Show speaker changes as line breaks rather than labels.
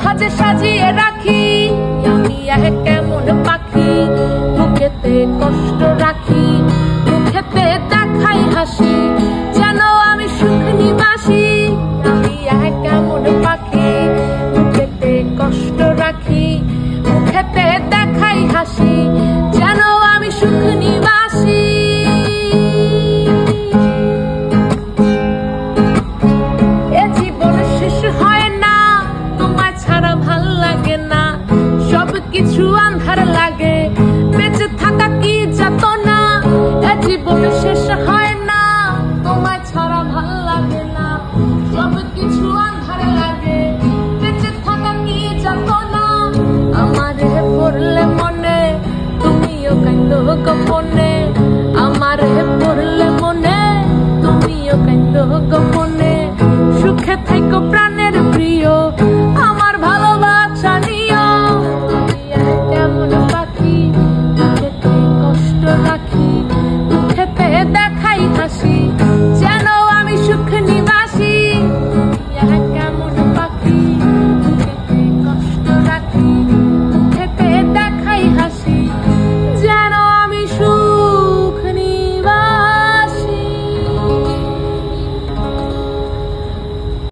সাজে সাজিয়ে রাখি আমি কেমন পাখি বুকেতে কষ্ট রাখি মুখেতে দেখাই হাসি যেন আমি সুখ নিবাসী আমি কেমন পাখি বুকেতে কষ্ট রাখি মুখেতে দেখাই হাসি যেন আমি সুখ নিবাসী এ জীবন শেষ হয় না তোমায় ছাড়া ভাল লাগে না সবকিছু আন্ধার লাগে বেঁচে থাকা কি